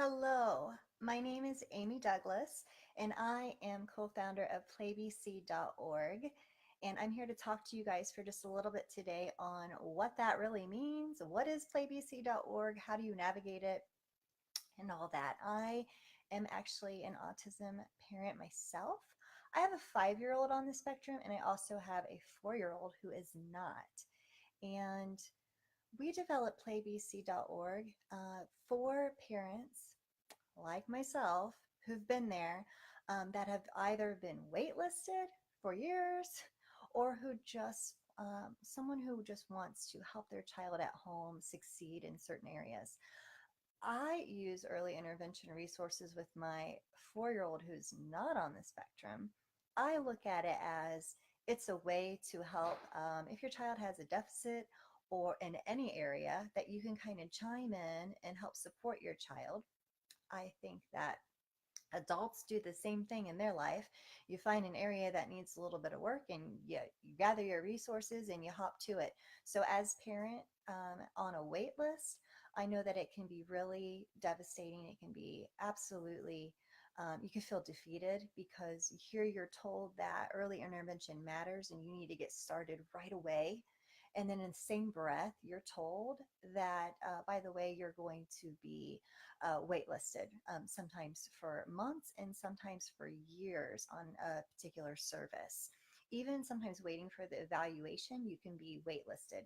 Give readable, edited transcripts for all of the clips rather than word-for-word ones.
Hello, my name is Amy Douglas, and I am co-founder of PLAYBC.org. And I'm here to talk to you guys for just a little bit today on what that really means. What is PLAYBC.org? How do you navigate it? And all that. I am actually an autism parent myself. I have a 5-year-old on the spectrum, and I also have a 4-year-old who is not. And we developed PLAYBC.org for parents like myself who've been there, that have either been waitlisted for years or who just someone who just wants to help their child at home succeed in certain areas. I use early intervention resources with my 4-year-old who's not on the spectrum. I look at it as it's a way to help, if your child has a deficit or in any area, that you can kind of chime in and help support your child. I think that adults do the same thing in their life. You find an area that needs a little bit of work, and you gather your resources and you hop to it. So as parent, on a wait list, I know that it can be really devastating. It can be absolutely, you can feel defeated because here you're told that early intervention matters and you need to get started right away. And then in the same breath, you're told that, by the way, you're going to be waitlisted, sometimes for months and sometimes for years on a particular service. Even sometimes waiting for the evaluation, you can be waitlisted.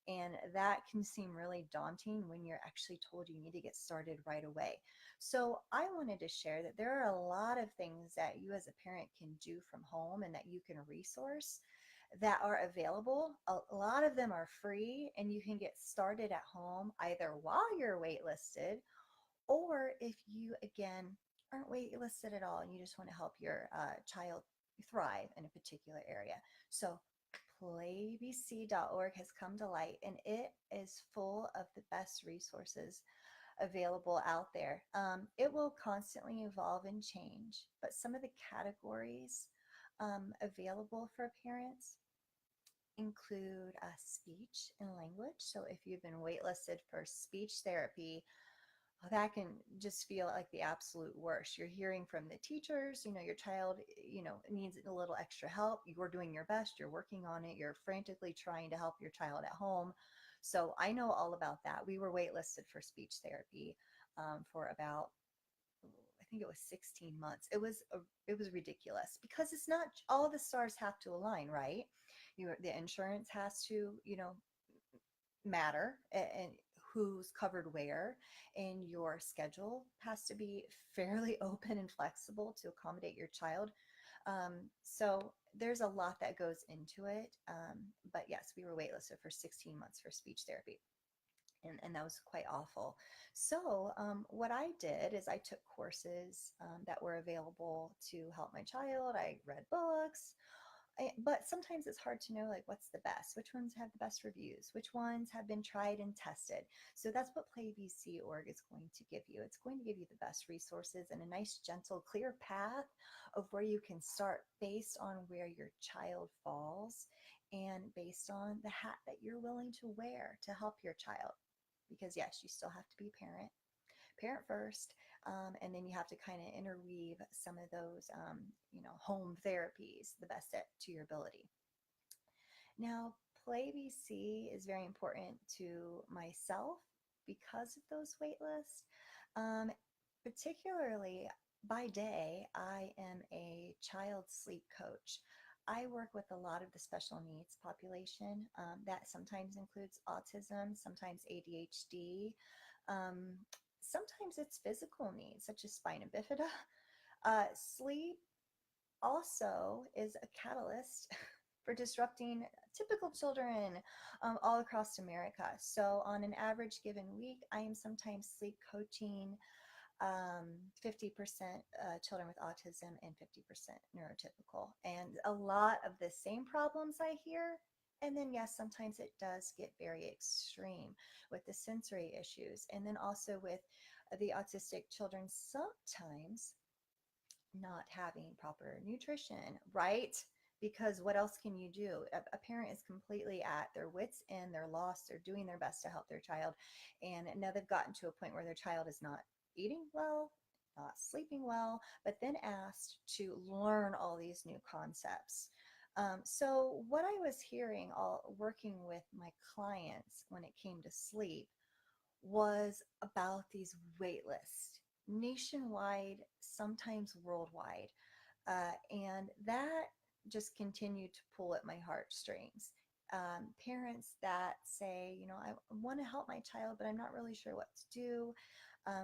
And that can seem really daunting when you're actually told you need to get started right away. So I wanted to share that there are a lot of things that you as a parent can do from home and that you can resource that are available. A lot of them are free, and you can get started at home either while you're waitlisted, or if you, again, aren't waitlisted at all and you just want to help your child thrive in a particular area. So playbc.org has come to light, and it is full of the best resources available out there. It will constantly evolve and change, but some of the categories available for parents include speech and language. So if you've been waitlisted for speech therapy, that can just feel like the absolute worst. You're hearing from the teachers, your child, needs a little extra help. You're doing your best, you're working on it, you're frantically trying to help your child at home. So I know all about that. We were waitlisted for speech therapy for about, I think it was 16 months. It was ridiculous because it's not all the stars have to align, right? The insurance has to, matter, and who's covered where, and your schedule has to be fairly open and flexible to accommodate your child. So there's a lot that goes into it. But yes, we were waitlisted for 16 months for speech therapy. And that was quite awful. So what I did is I took courses that were available to help my child. I read books, but sometimes it's hard to know, like, what's the best, which ones have the best reviews, which ones have been tried and tested. So that's what PlayBC.org is going to give you. It's going to give you the best resources and a nice, gentle, clear path of where you can start based on where your child falls and based on the hat that you're willing to wear to help your child. Because yes, you still have to be parent first, and then you have to kind of interweave some of those, home therapies the best to your ability. Now, PlayBC is very important to myself because of those wait lists. Particularly by day, I am a child sleep coach. I work with a lot of the special needs population, that sometimes includes autism, sometimes ADHD. Um, Sometimes it's physical needs such as spina bifida. Sleep also is a catalyst for disrupting typical children all across America. So on an average given week, I am sometimes sleep coaching 50% children with autism and 50% neurotypical. And a lot of the same problems I hear. And then, yes, sometimes it does get very extreme with the sensory issues. And then also with the autistic children sometimes not having proper nutrition, right? Because what else can you do? A parent is completely at their wits' end, they're lost, they're doing their best to help their child. And now they've gotten to a point where their child is not eating well, not sleeping well, but then asked to learn all these new concepts. So what I was hearing all working with my clients when it came to sleep was about these wait lists, nationwide, sometimes worldwide. And that just continued to pull at my heartstrings. Parents that say, I want to help my child, but I'm not really sure what to do.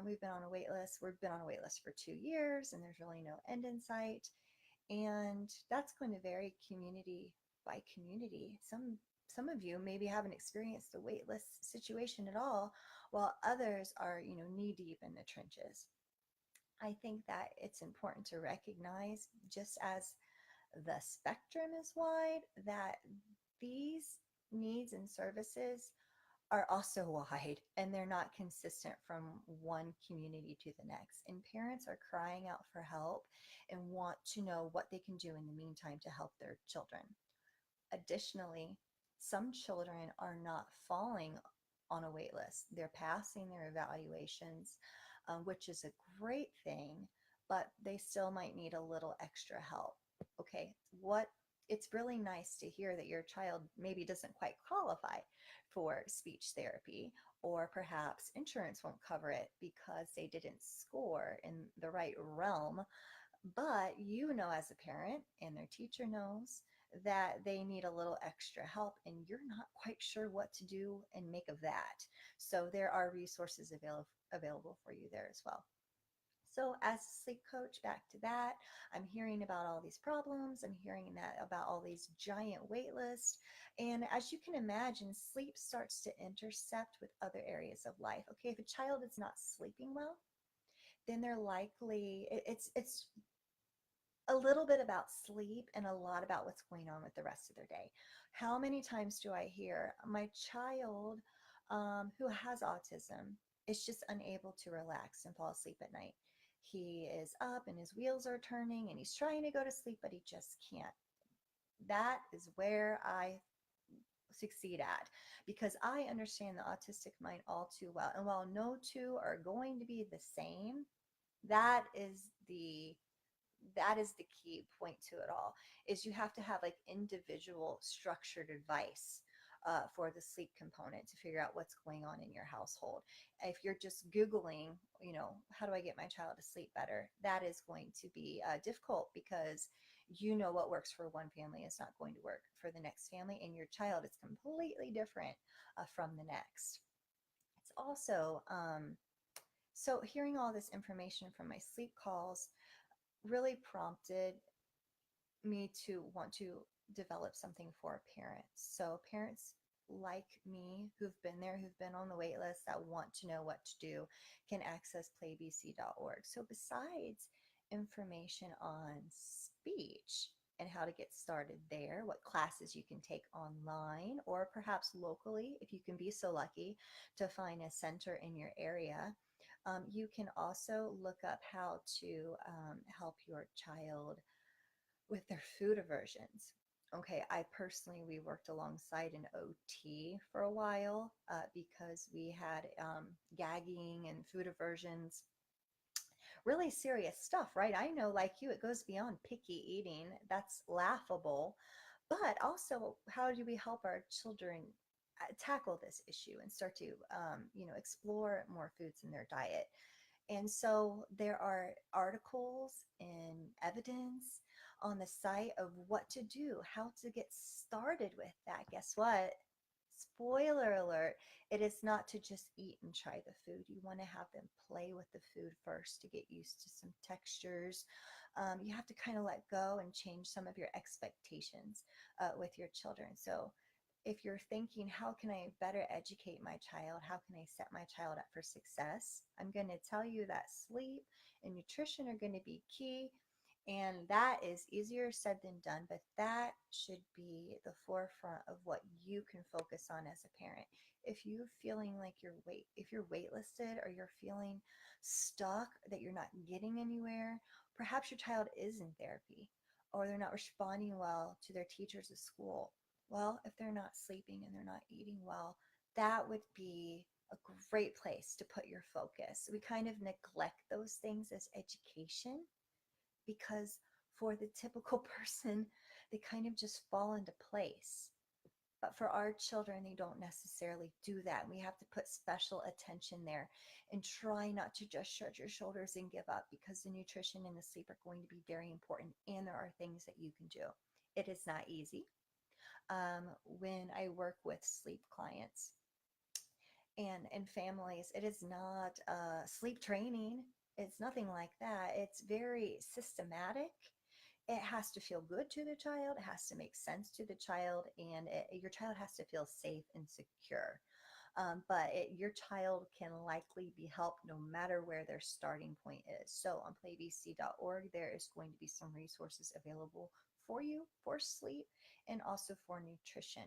We've been on a wait list. We've been on a wait list for 2 years, and there's really no end in sight. And that's going to vary community by community. Some of you maybe haven't experienced a wait list situation at all, while others are, knee deep in the trenches. I think that it's important to recognize, just as the spectrum is wide, that these needs and services are also wide, and they're not consistent from one community to the next. And parents are crying out for help and want to know what they can do in the meantime to help their children. Additionally, some children are not falling on a wait list. They're passing their evaluations, which is a great thing, but they still might need a little extra help. Okay, what it's really nice to hear that your child maybe doesn't quite qualify for speech therapy, or perhaps insurance won't cover it because they didn't score in the right realm. But as a parent, and their teacher knows, that they need a little extra help, and you're not quite sure what to do and make of that. So there are resources available for you there as well. So as a sleep coach, back to that, I'm hearing about all these problems. I'm hearing that about all these giant wait lists. And as you can imagine, sleep starts to intercept with other areas of life. Okay, if a child is not sleeping well, then they're likely, it's a little bit about sleep and a lot about what's going on with the rest of their day. How many times do I hear my child who has autism is just unable to relax and fall asleep at night? He is up and his wheels are turning and he's trying to go to sleep, but he just can't. That is where I succeed at, because I understand the autistic mind all too well. And while no two are going to be the same, that is the that is the key point to it all, is you have to have like individual structured advice for the sleep component to figure out what's going on in your household. If you're just Googling, how do I get my child to sleep better, that is going to be difficult, because what works for one family is not going to work for the next family, and your child is completely different from the next. It's also so hearing all this information from my sleep calls really prompted me to want to develop something for parents. So parents like me who've been there, who've been on the wait list, that want to know what to do, can access playbc.org. So besides information on speech and how to get started there, what classes you can take online or perhaps locally, if you can be so lucky to find a center in your area, you can also look up how to help your child with their food aversions. Okay, we worked alongside an OT for a while because we had gagging and food aversions, really serious stuff, right? I know, like you, it goes beyond picky eating. That's laughable. But also, how do we help our children tackle this issue and start to, explore more foods in their diet? And so there are articles and evidence on the site of what to do, how to get started with that. Guess what? Spoiler alert, it is not to just eat and try the food. You want to have them play with the food first to get used to some textures. You have to kind of let go and change some of your expectations with your children. So if you're thinking, how can I better educate my child? How can I set my child up for success? I'm going to tell you that sleep and nutrition are going to be key. And that is easier said than done, but that should be the forefront of what you can focus on as a parent. If you're feeling like if you're waitlisted, or you're feeling stuck, that you're not getting anywhere, perhaps your child is in therapy, or they're not responding well to their teachers at school. Well, if they're not sleeping and they're not eating well, that would be a great place to put your focus. We kind of neglect those things as education because for the typical person, they kind of just fall into place. But for our children, they don't necessarily do that. We have to put special attention there and try not to just shrug your shoulders and give up, because the nutrition and the sleep are going to be very important. And there are things that you can do. It is not easy. When I work with sleep clients and families, it is not sleep training. It's nothing like that. It's very systematic. It has to feel good to the child. It has to make sense to the child, and your child has to feel safe and secure. Your child can likely be helped no matter where their starting point is. So on playbc.org, there is going to be some resources available for you for sleep and also for nutrition.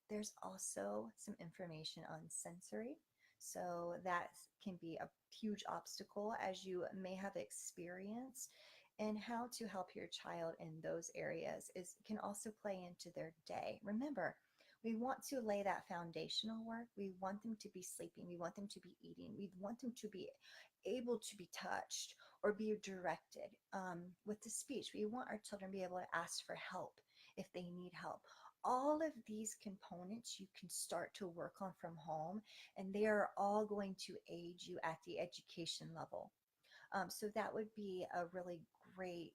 There's also some information on sensory. So that can be a huge obstacle, as you may have experienced, and how to help your child in those areas is can also play into their day. Remember, we want to lay that foundational work. We want them to be sleeping. We want them to be eating. We want them to be able to be touched or be directed with the speech. We want our children to be able to ask for help if they need help. All of these components you can start to work on from home, and they are all going to aid you at the education level. So that would be a really great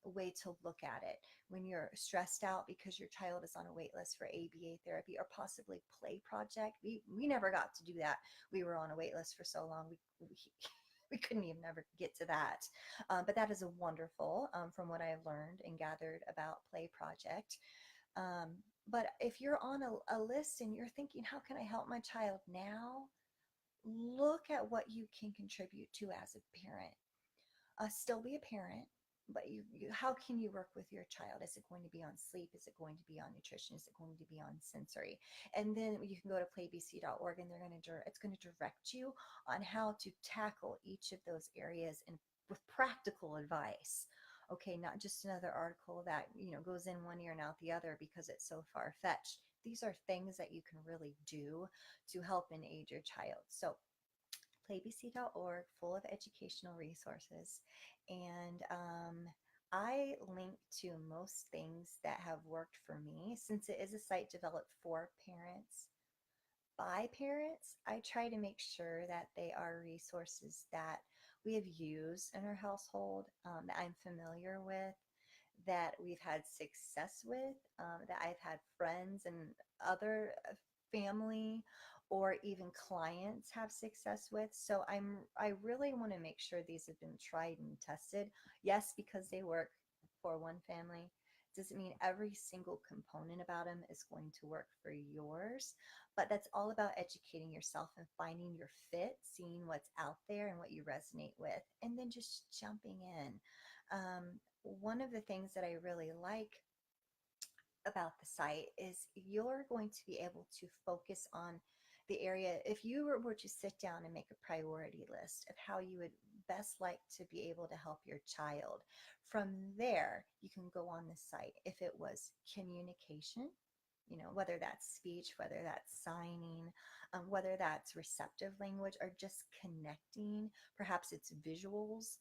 way to look at it when you're stressed out because your child is on a wait list for ABA therapy or possibly play project. We never got to do that. We were on a wait list for so long. We couldn't even ever get to that. But that is a wonderful, from what I've learned and gathered about play project. But if you're on a list and you're thinking, how can I help my child now? Look at what you can contribute to as a parent. Still be a parent, but how can you work with your child? Is it going to be on sleep? Is it going to be on nutrition? Is it going to be on sensory? And then you can go to playbc.org, and it's going to direct you on how to tackle each of those areas and with practical advice. Okay, not just another article that goes in one ear and out the other because it's so far-fetched. These are things that you can really do to help and aid your child. So playbc.org, full of educational resources. And I link to most things that have worked for me. Since it is a site developed for parents, by parents, I try to make sure that they are resources that we have used in our household, that I'm familiar with, that we've had success with, that I've had friends and other family or even clients have success with. So I really want to make sure these have been tried and tested. Yes, because they work for one family doesn't mean every single component about them is going to work for yours, but that's all about educating yourself and finding your fit, seeing what's out there and what you resonate with, and then just jumping in. One of the things that I really like about the site is you're going to be able to focus on the area. If you were to sit down and make a priority list of how you would best like to be able to help your child, from there you can go on the site. If it was communication, whether that's speech, whether that's signing, whether that's receptive language, or just connecting, perhaps it's visuals,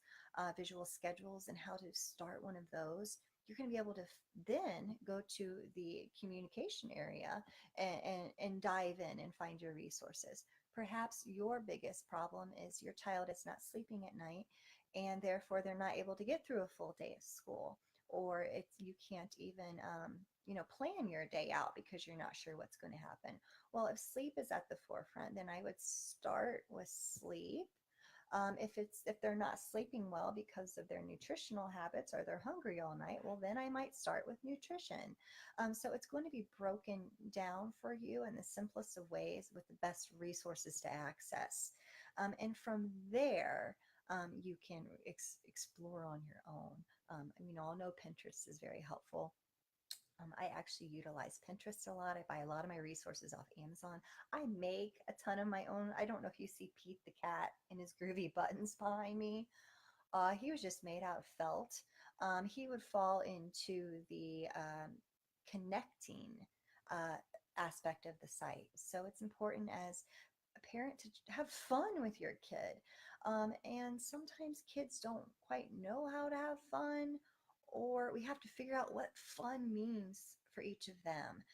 visual schedules, and how to start one of those. You're going to be able to then go to the communication area and dive in and find your resources. Perhaps your biggest problem is your child is not sleeping at night, and therefore they're not able to get through a full day of school, or you can't even plan your day out because you're not sure what's going to happen. Well, if sleep is at the forefront, then I would start with sleep. If they're not sleeping well because of their nutritional habits or they're hungry all night, well, then I might start with nutrition. So it's going to be broken down for you in the simplest of ways with the best resources to access. And from there, you can explore on your own. I'll know Pinterest is very helpful. I actually utilize Pinterest a lot. I buy a lot of my resources off Amazon. I make a ton of my own. I don't know if you see Pete the cat and his groovy buttons behind me. He was just made out of felt. He would fall into the connecting aspect of the site. So it's important as parent to have fun with your kid. And sometimes kids don't quite know how to have fun, or we have to figure out what fun means for each of them.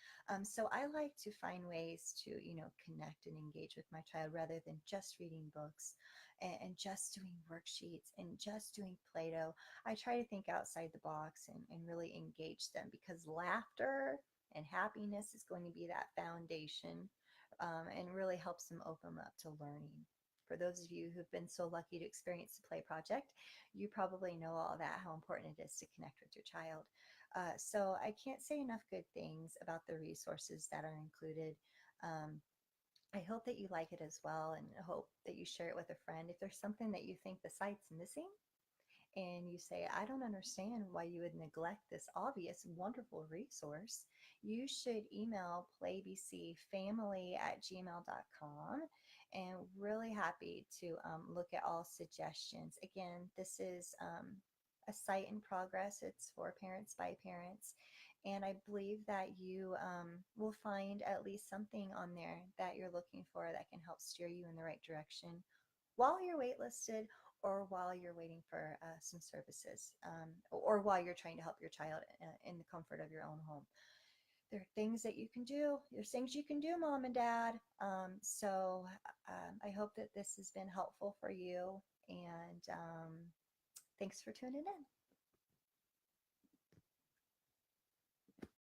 So I like to find ways to, connect and engage with my child rather than just reading books and just doing worksheets and just doing Play-Doh. I try to think outside the box and really engage them, because laughter and happiness is going to be that foundation, and really helps them open up to learning. For those of you who've been so lucky to experience the Play Project, you probably know all that, how important it is to connect with your child. So I can't say enough good things about the resources that are included. Um, I hope that you like it as well, and hope that you share it with a friend. If there's something that you think the site's missing, and you say, I don't understand why you would neglect this obvious, wonderful resource, you should email playbcfamily@gmail.com. And really happy to look at all suggestions. Again, this is a site in progress. It's for parents by parents. And I believe that you will find at least something on there that you're looking for that can help steer you in the right direction while you're waitlisted, or while you're waiting for some services, or while you're trying to help your child in the comfort of your own home. There are things that you can do. There's things you can do, mom and dad. So I hope that this has been helpful for you. And thanks for tuning in.